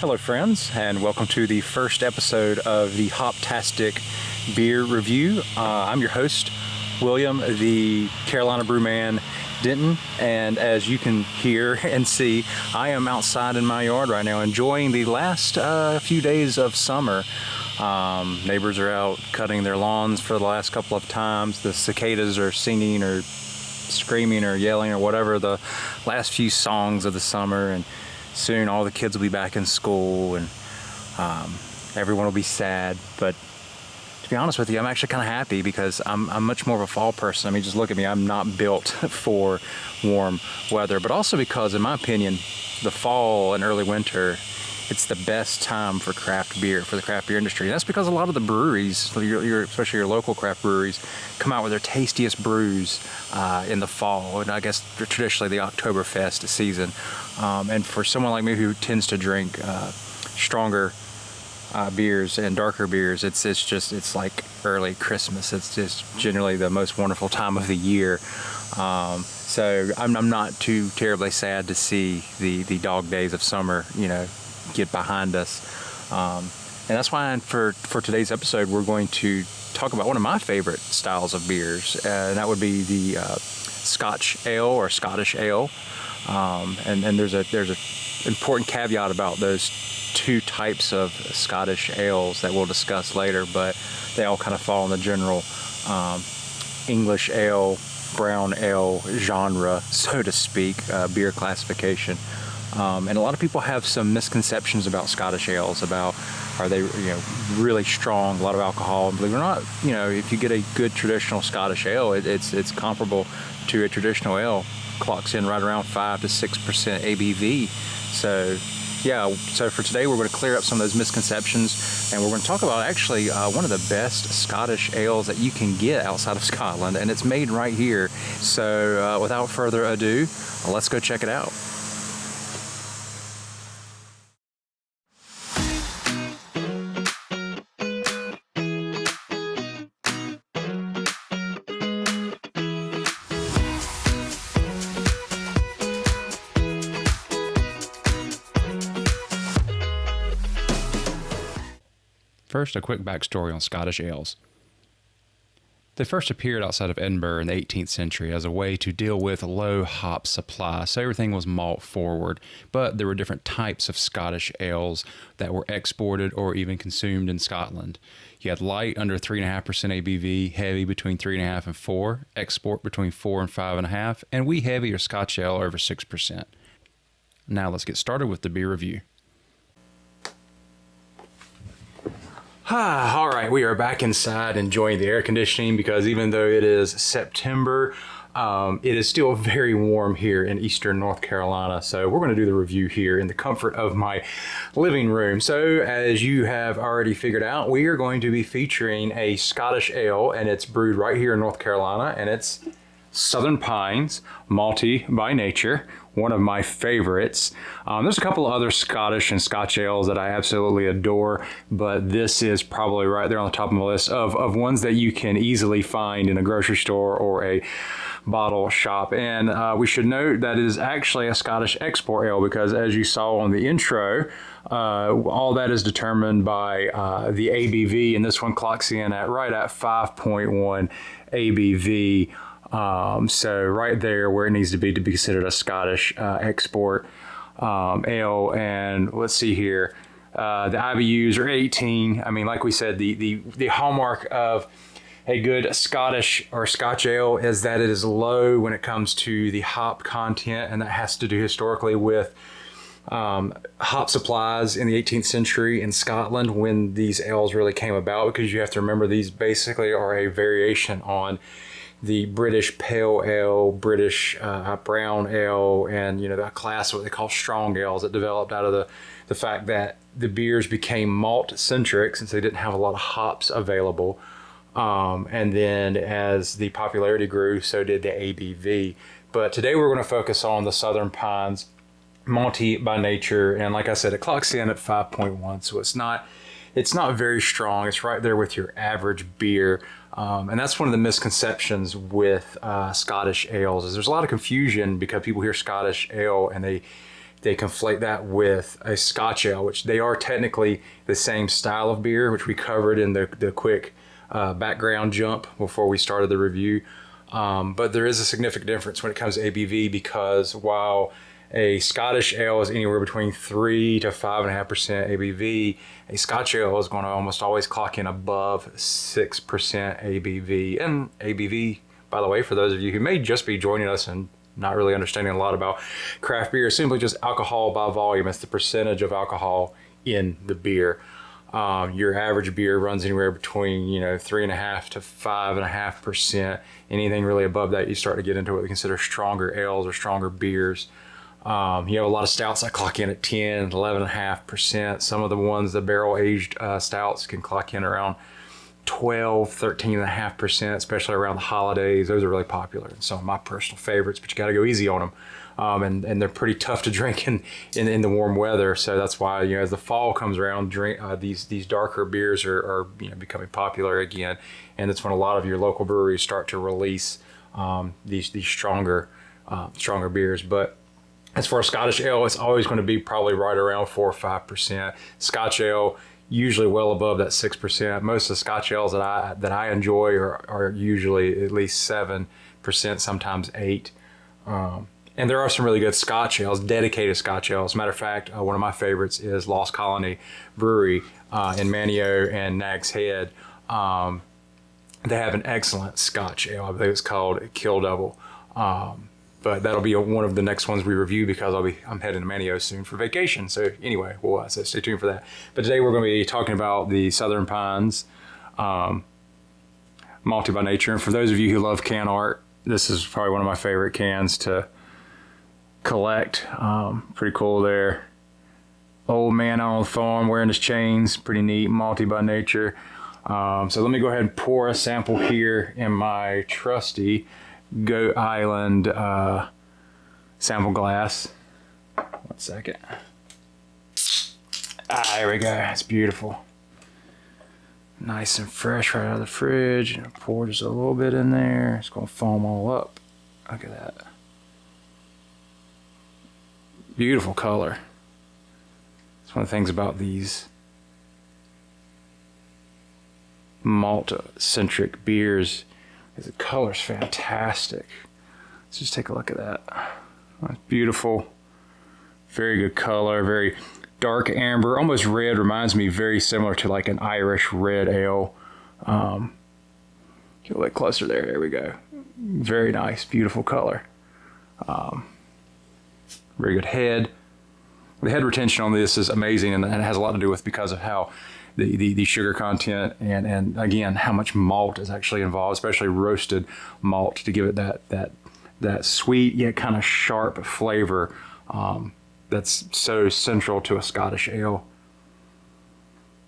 Hello friends, and welcome to the first episode of the Hoptastic Beer Review. I'm your host, William, the Carolina Brew Man, Denton, and as you can hear and see, I am outside in my yard right now enjoying the last few days of summer. Neighbors are out cutting their lawns for the last couple of times. The cicadas are singing or screaming or yelling or whatever the last few songs of the summer, and soon all the kids will be back in school and everyone will be sad. But to be honest with you, I'm actually kind of happy because I'm much more of a fall person. I mean, just look at me. I'm not built for warm weather, but also because, in my opinion, the fall and early winter, it's the best time for craft beer, for the craft beer industry. And that's because a lot of the breweries, especially your local craft breweries, come out with their tastiest brews in the fall, and I guess traditionally the Oktoberfest season. And for someone like me who tends to drink stronger beers and darker beers, it's like early Christmas. It's just generally the most wonderful time of the year. So I'm not too terribly sad to see the dog days of summer, get behind us. And that's why for today's episode, we're going to talk about one of my favorite styles of beers, and that would be the Scotch Ale or Scottish Ale. And there's a important caveat about those two types of Scottish ales that we'll discuss later, but they all kind of fall in the general English ale, brown ale genre, so to speak, beer classification. And a lot of people have some misconceptions about Scottish ales, about are they really strong, a lot of alcohol. And believe it or not, if you get a good traditional Scottish ale, it's comparable to a traditional ale. Clocks in right around 5 to 6% ABV. So for today we're going to clear up some of those misconceptions, and we're going to talk about actually one of the best Scottish ales that you can get outside of Scotland, and it's made right here. So without further ado, let's go check it out. First, a quick backstory on Scottish ales. They first appeared outside of Edinburgh in the 18th century as a way to deal with low hop supply, so everything was malt forward, but there were different types of Scottish ales that were exported or even consumed in Scotland. You had light under 3.5% ABV, heavy between 3.5 and 4, export between 4 and 5.5, and wee heavy or Scotch ale over 6%. Now let's get started with the beer review. All right, we are back inside enjoying the air conditioning because even though it is September, it is still very warm here in eastern North Carolina. So we're going to do the review here in the comfort of my living room. So as you have already figured out, we are going to be featuring a Scottish ale, and it's brewed right here in North Carolina, and it's Southern Pines, Malty by nature, one of my favorites. There's a couple of other Scottish and Scotch ales that I absolutely adore, but this is probably right there on the top of my list of ones that you can easily find in a grocery store or a bottle shop. And we should note that it is actually a Scottish export ale because, as you saw on the intro, all that is determined by the ABV, and this one clocks in at right at 5.1 ABV. So right there where it needs to be considered a Scottish export ale. And let's see here, the IBUs are 18. I mean, like we said, the hallmark of a good Scottish or Scotch ale is that it is low when it comes to the hop content, and that has to do historically with hop supplies in the 18th century in Scotland when these ales really came about, because you have to remember these basically are a variation on the British pale ale, British brown ale, and that class what they call strong ales that developed out of the fact that the beers became malt centric since they didn't have a lot of hops available. And then as the popularity grew, so did the ABV. But today we're going to focus on the Southern Pines, Malty by nature, and like I said, it clocks in at 5.1, so it's not very strong. It's right there with your average beer. And that's one of the misconceptions with Scottish ales is there's a lot of confusion because people hear Scottish ale and they they conflate that with a Scotch Ale, which they are technically the same style of beer, which we covered in the quick background jump before we started the review. But there is a significant difference when it comes to ABV, because while a Scottish Ale is anywhere between 3 to 5.5% ABV, a Scotch Ale is going to almost always clock in above 6% ABV. And ABV, by the way, for those of you who may just be joining us and not really understanding a lot about craft beer, is simply just alcohol by volume. It's the percentage of alcohol in the beer. Your average beer runs anywhere between 3.5 to 5.5%. Anything really above that, you start to get into what we consider stronger ales or stronger beers. You have a lot of stouts that clock in at 10, 11.5%. Some of the ones, the barrel aged stouts, can clock in around 12, 13.5%, especially around the holidays. Those are really popular and some of my personal favorites, but you got to go easy on them. And they're pretty tough to drink in the warm weather. So that's why, as the fall comes around, these darker beers are becoming popular again. And that's when a lot of your local breweries start to release these stronger beers. But as far as Scottish Ale, it's always going to be probably right around 4 or 5%. Scotch Ale, usually well above that 6%. Most of the Scotch Ales that I enjoy are usually at least 7%, sometimes 8%. And there are some really good Scotch Ales, dedicated Scotch Ales. As a matter of fact, one of my favorites is Lost Colony Brewery in Manio and Nag's Head. They have an excellent Scotch Ale. I believe it's called Kill Double. But that'll be one of the next ones we review, because I'm heading to Manio soon for vacation. So anyway, so stay tuned for that. But today we're going to be talking about the Southern Pines Malty by Nature. And for those of you who love can art, this is probably one of my favorite cans to collect. Pretty cool there. Old man on the farm wearing his chains. Pretty neat. Malty by Nature. So let me go ahead and pour a sample here in my trusty Goat Island sample glass. 1 second. There we go. It's beautiful. Nice and fresh right out of the fridge. And pour just a little bit in there. It's going to foam all up. Look at that. Beautiful color. It's one of the things about these malt-centric beers is the color's fantastic. Let's just take a look at that. That's beautiful. Very good color. Very dark amber, almost red. Reminds me very similar to like an Irish red ale. Get a little closer there. There we go. Very nice, beautiful color. Very good head. The head retention on this is amazing, and it has a lot to do with because of how the sugar content and again how much malt is actually involved, especially roasted malt, to give it that sweet yet kind of sharp flavor that's so central to a Scottish ale.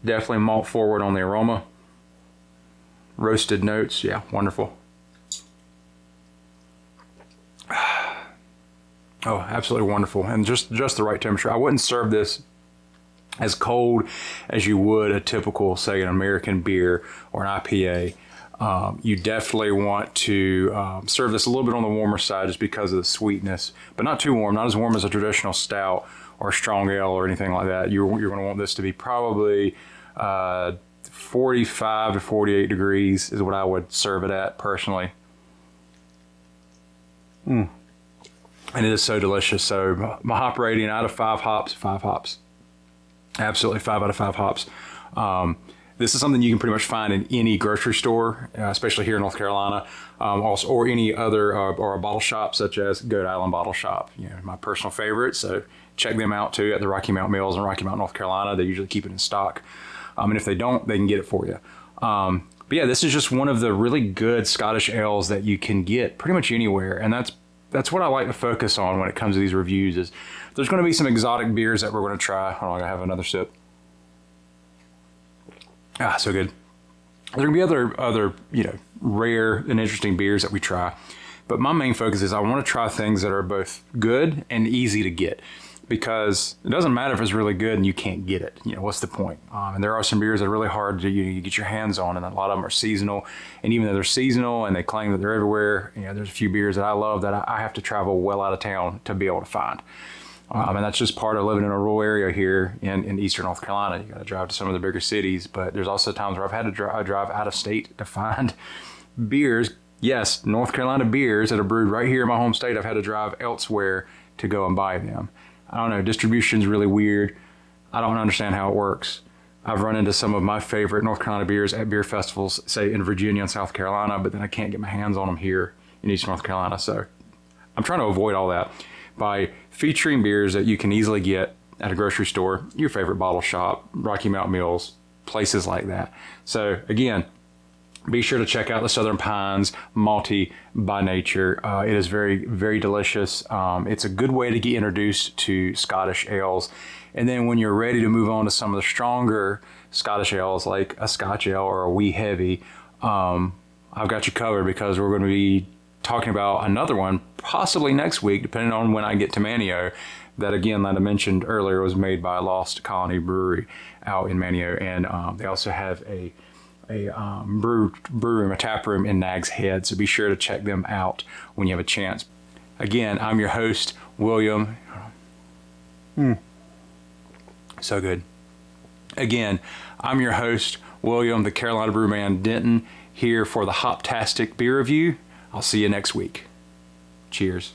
Definitely malt forward on the aroma. Roasted notes, yeah, wonderful. Oh, absolutely wonderful. And just the right temperature. I wouldn't serve this as cold as you would a typical, say, an American beer or an IPA. You definitely want to serve this a little bit on the warmer side just because of the sweetness, but not too warm, not as warm as a traditional stout or strong ale or anything like that. You're going to want this to be probably 45 to 48 degrees is what I would serve it at personally. And it is so delicious. So my hop rating out of 5 hops, 5 hops. Absolutely 5 out of 5 hops. This is something you can pretty much find in any grocery store, especially here in North Carolina, also, or any other or a bottle shop such as Goat Island Bottle Shop. My personal favorite. So check them out too at the Rocky Mount Mills in Rocky Mount, North Carolina. They usually keep it in stock. And if they don't, they can get it for you. But yeah, this is just one of the really good Scottish ales that you can get pretty much anywhere. And that's what I like to focus on when it comes to these reviews. Is there's going to be some exotic beers that we're going to try. Hold on, I gotta have another sip. So good. There's going to be other rare and interesting beers that we try. But my main focus is I want to try things that are both good and easy to get, because it doesn't matter if it's really good and you can't get it. What's the point? And there are some beers that are really hard to get your hands on, and a lot of them are seasonal. And even though they're seasonal and they claim that they're everywhere, there's a few beers that I love that I have to travel well out of town to be able to find. And that's just part of living in a rural area here in eastern North Carolina. You got to drive to some of the bigger cities, but there's also times where I've had to drive out of state to find beers. Yes, North Carolina beers that are brewed right here in my home state. I've had to drive elsewhere to go and buy them. I don't know, distribution's really weird. I don't understand how it works. I've run into some of my favorite North Carolina beers at beer festivals, say in Virginia and South Carolina, but then I can't get my hands on them here in Eastern North Carolina. So I'm trying to avoid all that by featuring beers that you can easily get at a grocery store, your favorite bottle shop, Rocky Mountain Mills, places like that. So again, be sure to check out the Southern Pines Malty by Nature. It is very, very delicious. It's a good way to get introduced to Scottish ales. And then when you're ready to move on to some of the stronger Scottish ales, like a Scotch Ale or a wee heavy, I've got you covered, because we're going to be talking about another one possibly next week, depending on when I get to Manio. That, again, that I mentioned earlier, was made by Lost Colony Brewery out in Manio. And they also have a brew room, a tap room in Nag's Head. So be sure to check them out when you have a chance. Again, I'm your host, William. So good. Again, I'm your host, William, the Carolina Brew Man Denton, here for the Hoptastic Beer Review. I'll see you next week. Cheers.